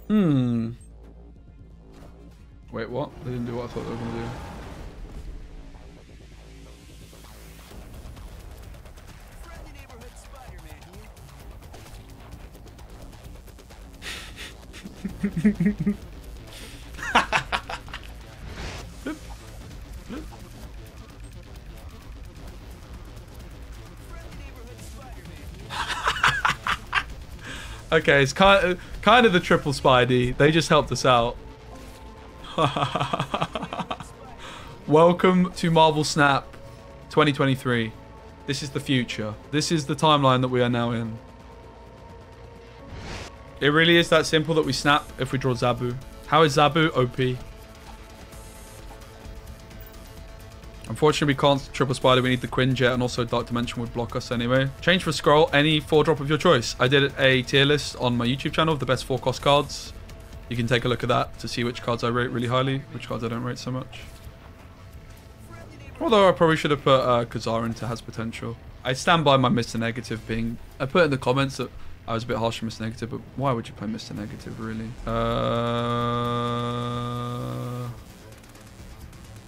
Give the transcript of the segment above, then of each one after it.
Hmm. Wait, what? They didn't do what I thought they were going to do. Okay, it's kind of the triple Spidey. They just helped us out. Welcome to Marvel Snap 2023. This is the future. This is the timeline that we are now in. It really is that simple that we snap if we draw Zabu. How is Zabu OP? Unfortunately, we can't triple Spider. We need the Quinjet, and also Dark Dimension would block us anyway. Change for Skrull, any 4-drop of your choice. I did a tier list on my YouTube channel of the best 4-cost cards. You can take a look at that to see which cards I rate really highly, which cards I don't rate so much. Although I probably should have put Kazar into has potential. I stand by my Mr. Negative being... I put in the comments that I was a bit harsh on Mr. Negative, but why would you play Mr. Negative, really?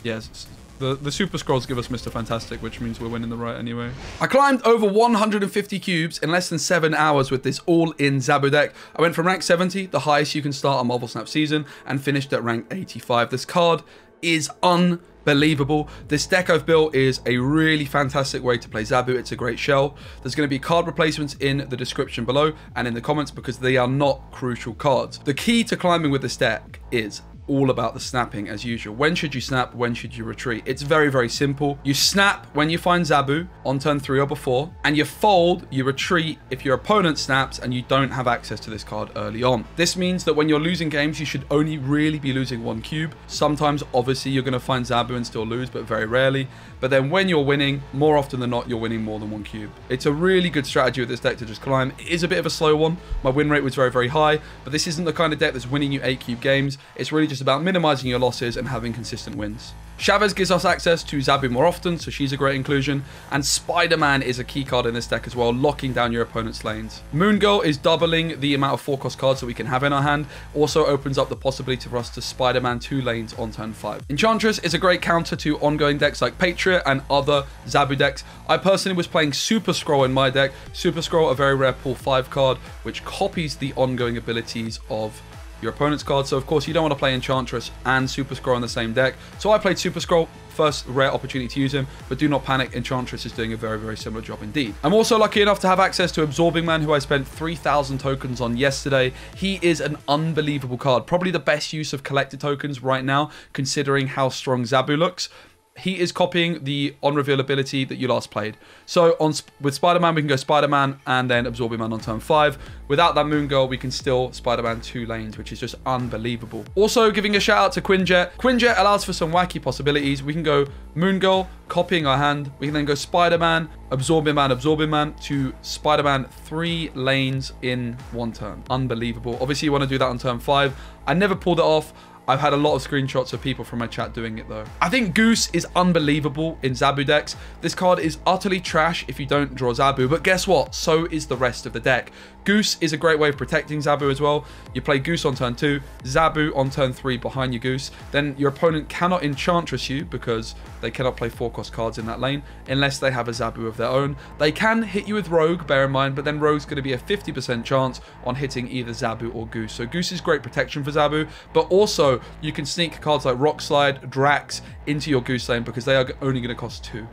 Yes. The Super Skrulls give us Mr. Fantastic, which means we're winning the right anyway. I climbed over 150 cubes in less than 7 hours with this all-in Zabu deck. I went from rank 70, the highest you can start on Marvel Snap season, and finished at rank 85. This card is unbelievable. This deck I've built is a really fantastic way to play Zabu. It's a great shell. There's going to be card replacements in the description below and in the comments because they are not crucial cards. The key to climbing with this deck is all about the snapping as usual. When should you snap? When should you retreat? It's very, very simple. You snap when you find Zabu on turn 3 or before, and you fold, you retreat if your opponent snaps and you don't have access to this card early on. This means that when you're losing games, you should only really be losing 1 cube. Sometimes, obviously, you're going to find Zabu and still lose, but very rarely. But then when you're winning, more often than not, you're winning more than 1 cube. It's a really good strategy with this deck to just climb. It is a bit of a slow one. My win rate was very, very high, but this isn't the kind of deck that's winning you 8 cube games. It's really just about minimizing your losses and having consistent wins. Chavez gives us access to Zabu more often, so she's a great inclusion. And Spider-Man is a key card in this deck as well, locking down your opponent's lanes. Moon Girl is doubling the amount of 4-cost cards that we can have in our hand. Also opens up the possibility for us to Spider-Man 2 lanes on turn 5. Enchantress is a great counter to ongoing decks like Patriot and other Zabu decks. I personally was playing Super Skrull in my deck. Super Skrull, a very rare pull 5 card, which copies the ongoing abilities of your opponent's card. So of course you don't want to play Enchantress and Super Skrull on the same deck. So I played Super Skrull, first rare opportunity to use him, but do not panic, Enchantress is doing a very, very similar job indeed. I'm also lucky enough to have access to Absorbing Man, who I spent 3,000 tokens on yesterday. He is an unbelievable card, probably the best use of collected tokens right now, considering how strong Zabu looks. He is copying the on-reveal ability that you last played. So with Spider-Man, we can go Spider-Man and then Absorbing Man on turn 5. Without that Moon Girl, we can still Spider-Man 2 lanes, which is just unbelievable. Also, giving a shout out to Quinjet. Quinjet allows for some wacky possibilities. We can go Moon Girl, copying our hand. We can then go Spider-Man, Absorbing Man to Spider-Man 3 lanes in 1 turn. Unbelievable. Obviously, you want to do that on turn 5. I never pulled it off. I've had a lot of screenshots of people from my chat doing it though. I think Goose is unbelievable in Zabu decks. This card is utterly trash if you don't draw Zabu, but guess what? So is the rest of the deck. Goose is a great way of protecting Zabu as well. You play Goose on turn 2, Zabu on turn 3 behind your Goose. Then your opponent cannot Enchantress you because they cannot play 4-cost cards in that lane unless they have a Zabu of their own. They can hit you with Rogue, bear in mind, but then Rogue's going to be a 50% chance on hitting either Zabu or Goose. So Goose is great protection for Zabu, but also you can sneak cards like Rock Slide, Drax into your Goose lane because they are only going to cost 2.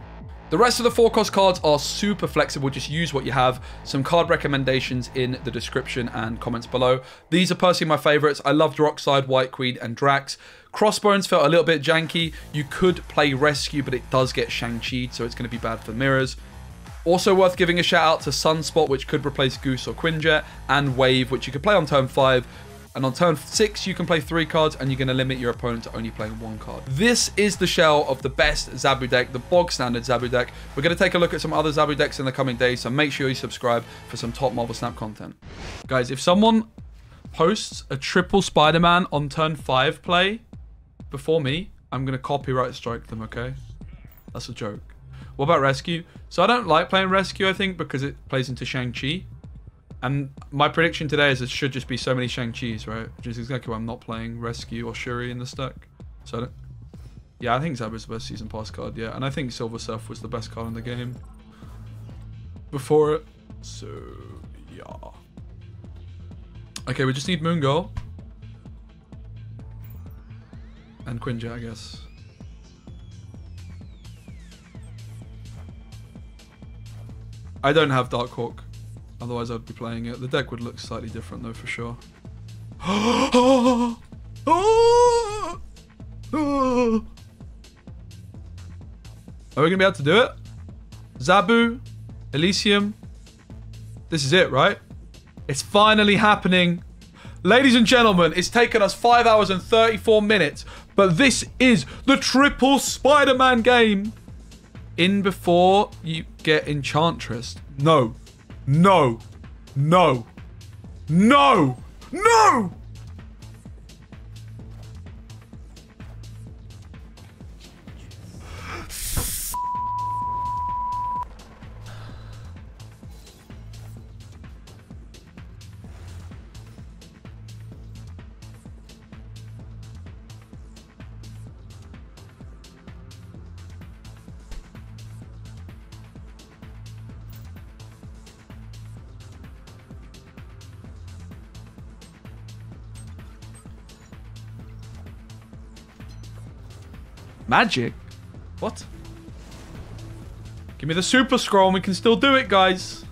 The rest of the 4-cost cards are super flexible. Just use what you have. Some card recommendations in the description and comments below. These are personally my favorites. I loved Rock Slide, White Queen, and Drax. Crossbones felt a little bit janky. You could play Rescue, but it does get Shang-Chi'd, so it's going to be bad for mirrors. Also worth giving a shout out to Sunspot, which could replace Goose or Quinjet, and Wave, which you could play on turn 5. And on turn 6, you can play 3 cards, and you're going to limit your opponent to only playing 1 card. This is the shell of the best Zabu deck, the bog standard Zabu deck. We're going to take a look at some other Zabu decks in the coming days, so make sure you subscribe for some top Marvel Snap content. Guys, if someone posts a triple Spider-Man on turn 5 play before me, I'm going to copyright strike them, okay? That's a joke. What about Rescue? So I don't like playing Rescue, I think, because it plays into Shang-Chi. And my prediction today is it should just be so many Shang-Chi's, right? Which is exactly why I'm not playing Rescue or Shuri in the stack. So, yeah, I think Zabu's the best season pass card, yeah. And I think Silver Surf was the best card in the game before it. So, yeah. Okay, we just need Moon Girl. And Quinjet, I guess. I don't have Darkhawk. Otherwise, I'd be playing it. The deck would look slightly different, though, for sure. Are we going to be able to do it? Zabu, Elysium. This is it, right? It's finally happening. Ladies and gentlemen, it's taken us 5 hours and 34 minutes, but this is the triple Spider-Man game. In before you get Enchantress. No. No. No. No. No! Magic? What? Give me the Super Skrull and we can still do it, guys.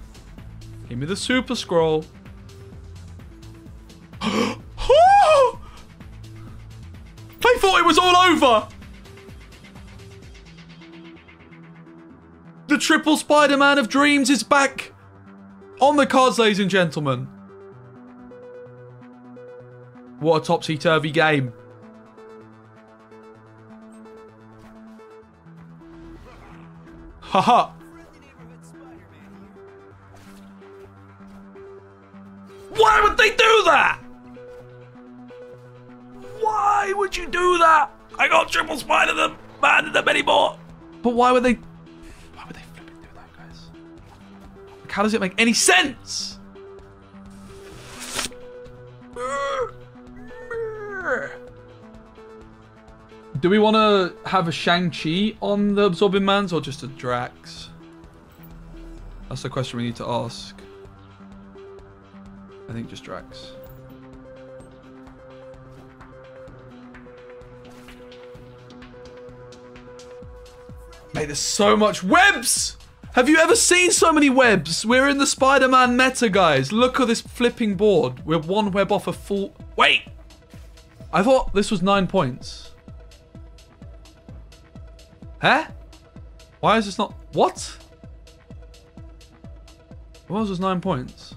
Give me the Super Skrull. I thought it was all over. The triple Spider-Man of Dreams is back on the cards, ladies and gentlemen. What a topsy-turvy game. Haha. Why would they do that? Why would you do that? I got triple Spider-Man in them anymore. But why would they flipping do that, guys? Like, how does it make any sense? Do we want to have a Shang-Chi on the Absorbing Mans or just a Drax? That's the question we need to ask. I think just Drax. Mate, there's so much webs! Have you ever seen so many webs? We're in the Spider-Man meta, guys. Look at this flipping board. We're one web off a full... Wait! I thought this was 9 points. Huh? Why is this not... What? Why was this 9 points?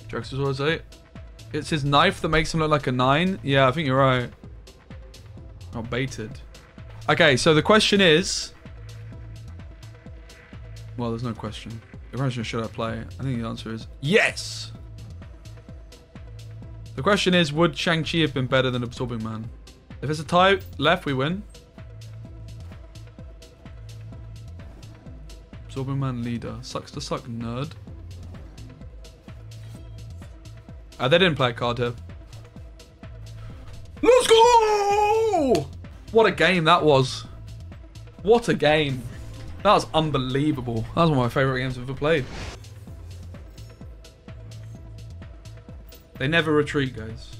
Drax is always 8. It's his knife that makes him look like a 9? Yeah, I think you're right. Not baited. Okay, so the question is... Well, there's no question. The question is, should I play? I think the answer is yes! The question is, would Shang-Chi have been better than Absorbing Man? If it's a tie left, we win. Absorbing Man leader. Sucks to suck, nerd. They didn't play a card here. Let's go! What a game that was. What a game. That was unbelievable. That was one of my favourite games I've ever played. They never retreat, guys.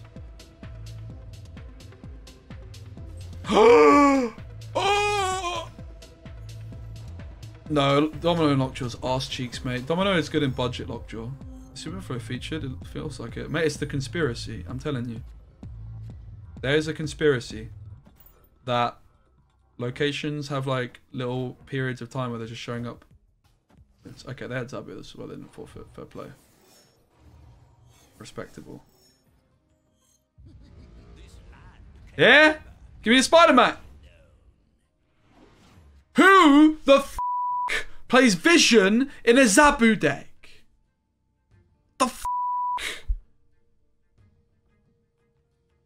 No, Domino and Lockjaw's arse cheeks, mate. Domino is good in budget Lockjaw. Super Throw featured, it feels like it. Mate, it's the conspiracy, I'm telling you. There is a conspiracy that locations have like little periods of time where they're just showing up. It's, okay, they had Zabu as well, they didn't forfeit. Fair play. Respectable. Yeah? Give me the Spider-Man! Who the f*** plays Vision in a Zabu deck? The f***?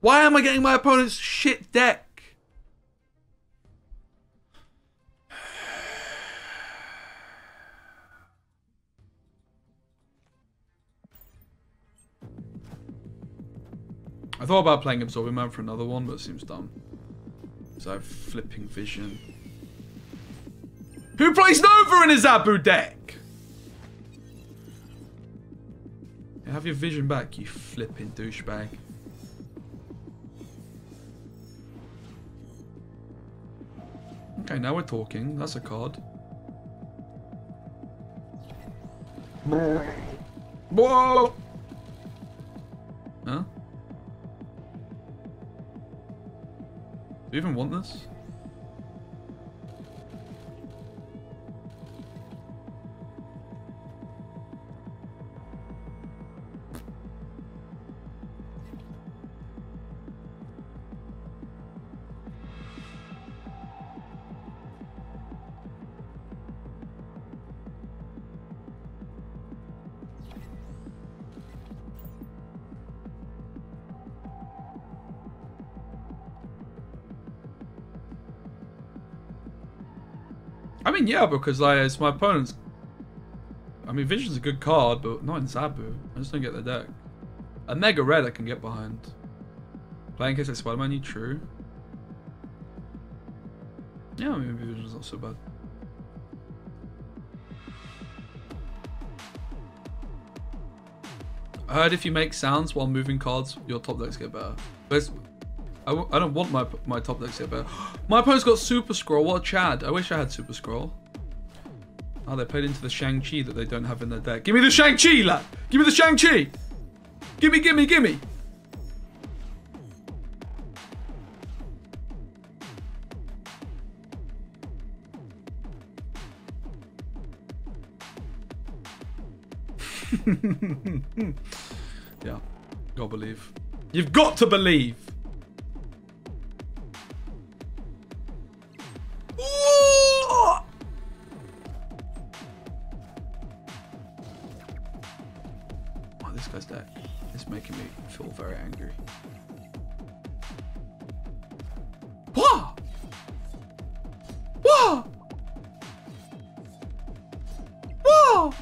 Why am I getting my opponent's shit deck. I thought about playing Absorbing Man for another one, but it seems dumb. So I have Flipping Vision. Who plays Nova in a Zabu deck? Yeah, have your vision back, you flipping douchebag. Okay, now we're talking. That's a card. Whoa! Huh? Do you even want this? I mean, yeah, because like, it's my opponent's... I mean, Vision's a good card, but not in Zabu. I just don't get the deck. A Mega Red I can get behind. Playing in case like Spider-Man, you true. Yeah, I mean, Vision's not so bad. I heard if you make sounds while moving cards, your top decks get better. But it's... I don't want my top decks to get better. My opponent's got Super Skrull. What a Chad. I wish I had Super Skrull. Oh, they played into the Shang-Chi that they don't have in their deck. Give me the Shang-Chi, lad. Give me the Shang-Chi. Gimme, gimme, gimme. Yeah. Gotta believe. You've got to believe. This guy's deck is making me feel very angry. Whoa! Whoa! Whoa!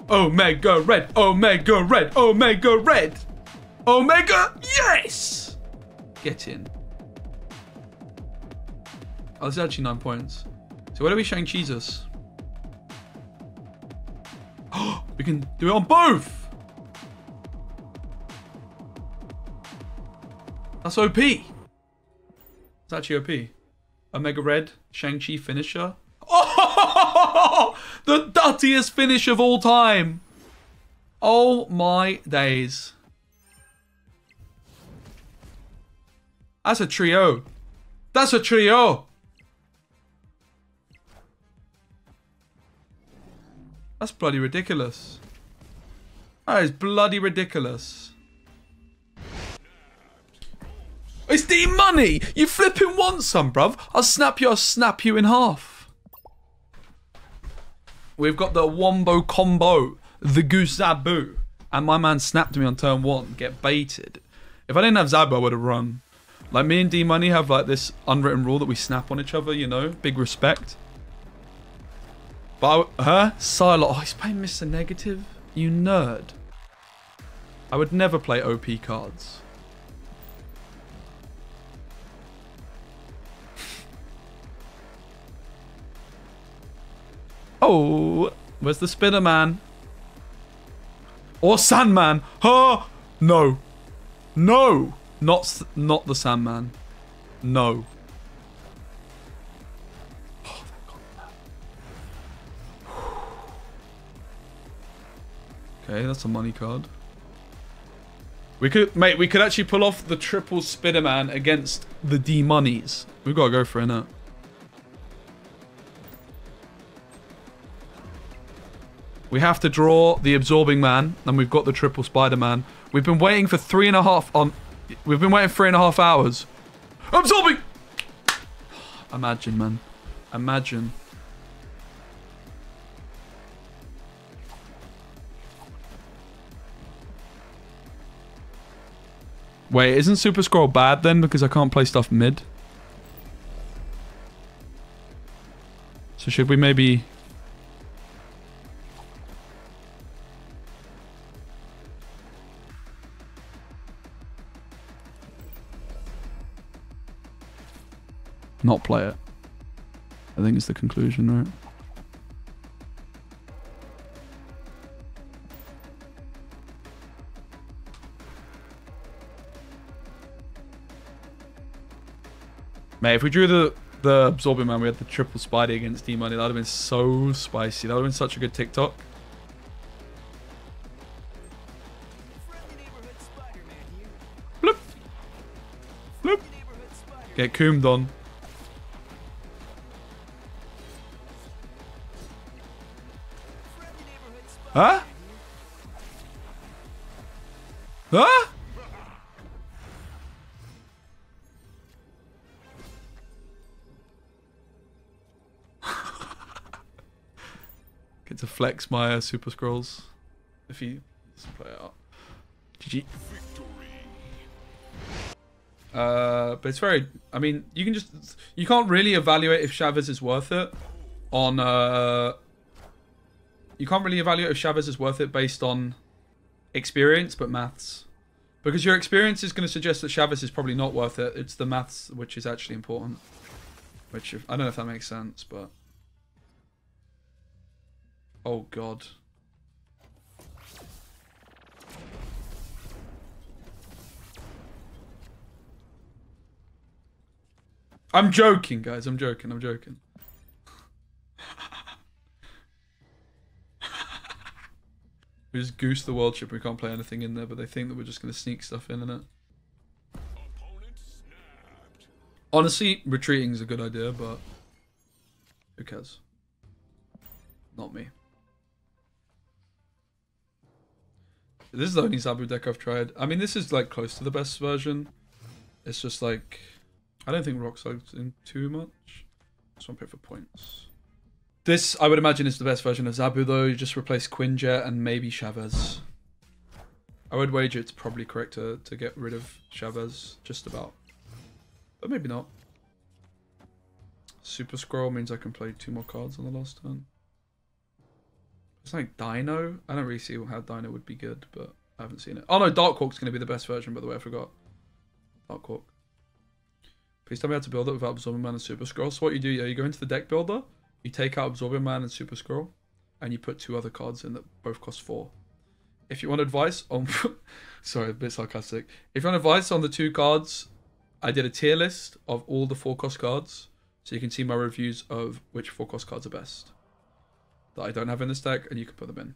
Omega Red! Omega Red! Omega Red! Omega! Yes! Get in. Oh, this is actually 9 points. So where do we Shang-Chi's us? We can do it on both! That's OP. It's actually OP. Omega Red, Shang-Chi finisher. Oh! The dirtiest finish of all time! Oh my days. That's a trio. That's a trio! That's bloody ridiculous. That is bloody ridiculous. It's D-Money! You flipping want some, bruv? I'll snap you in half. We've got the Wombo combo, the Goose Zabu. And my man snapped me on turn 1. Get baited. If I didn't have Zabu, I would have run. Like, me and D-Money have like this unwritten rule that we snap on each other, you know? Big respect. But, Silo. Oh, he's playing Mr. Negative? You nerd. I would never play OP cards. Oh, where's the Spinner Man? Or Sandman? Oh, no. No. Not the Sandman. No. Okay, that's a money card. We could actually pull off the triple Spider-Man against the D-Monies. We've got to go for it now. We have to draw the Absorbing Man, and we've got the triple Spider-Man. We've been waiting for 3.5 We've been waiting 3.5 hours. Absorbing! Imagine, man. Imagine. Wait, isn't Super Skrull bad then because I can't play stuff mid? So should we maybe... not play it? I think it's the conclusion, right? Mate, if we drew the Absorbing Man, we had the triple Spidey against D-Money. That would have been so spicy. That would have been such a good TikTok. Bloop. Bloop. Get coomed on. Huh? Huh? Get to flex my Super Skrulls if he doesn't play it out. GG. But it's very, I mean, you can't really evaluate if Chavez is worth it on, you can't really evaluate if Chavez is worth it based on experience, but maths. Because your experience is going to suggest that Chavez is probably not worth it. It's the maths which is actually important. Which, I don't know if that makes sense, but... oh, God. I'm joking, guys. I'm joking. I'm joking. We just goose the Worldship. We can't play anything in there, but they think that we're just going to sneak stuff in it. Honestly, retreating is a good idea, but who cares? Not me. This is the only Zabu deck I've tried. I mean, this is like close to the best version. It's just like, I don't think Rock Slug's in too much. Just want to pay for points. This, I would imagine, is the best version of Zabu, though. You just replace Quinjet and maybe Chavez. I would wager it's probably correct to get rid of Chavez, just about. But maybe not. Super Skrull means I can play 2 more cards on the last turn. It's like Dino. I don't really see how Dino would be good, but I haven't seen it. Oh no, Darkhawk's going to be the best version, by the way. I forgot. Darkhawk. Please tell me how to build it without Absorbing Man and Super Skrull. So what you do, yeah, you go into the deck builder, you take out Absorbing Man and Super Skrull, and you put 2 other cards in that both cost 4. If you want advice on... sorry, a bit sarcastic. If you want advice on the 2 cards, I did a tier list of all the 4-cost cards, so you can see my reviews of which 4-cost cards are best that I don't have in this deck, and you can put them in.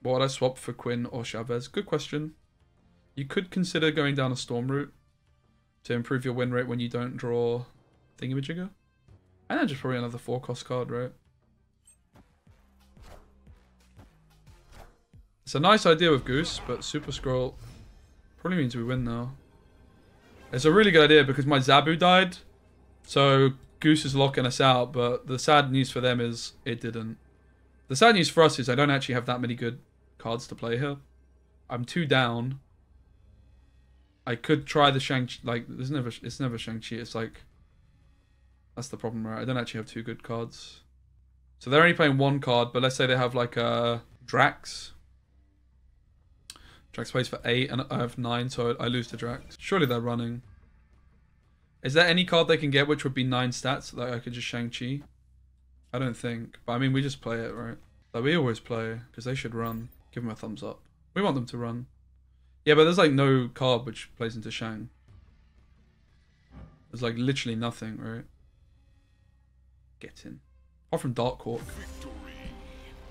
What would I swap for Quinn or Chavez? Good question. You could consider going down a Storm route to improve your win rate when you don't draw Thingamajigger. And then just probably another 4-cost card, right? It's a nice idea with Goose, but Super Skrull probably means we win now. It's a really good idea because my Zabu died, so Goose is locking us out, but the sad news for them is it didn't. The sad news for us is I don't actually have that many good cards to play here. I'm 2 down. I could try the Shang-Chi, like, it's never Shang-Chi, it's like, that's the problem, right? I don't actually have 2 good cards. So they're only playing 1 card, but let's say they have like a Drax. Drax plays for 8 and I have 9, so I lose to Drax. Surely they're running. Is there any card they can get which would be 9 stats that I could just Shang-Chi? I don't think, but I mean, we just play it, right? Like we always play, because they should run. Give them a thumbs up. We want them to run. Yeah, but there's like no card which plays into Shang. There's like literally nothing, right? Get in. Apart from Darkhawk.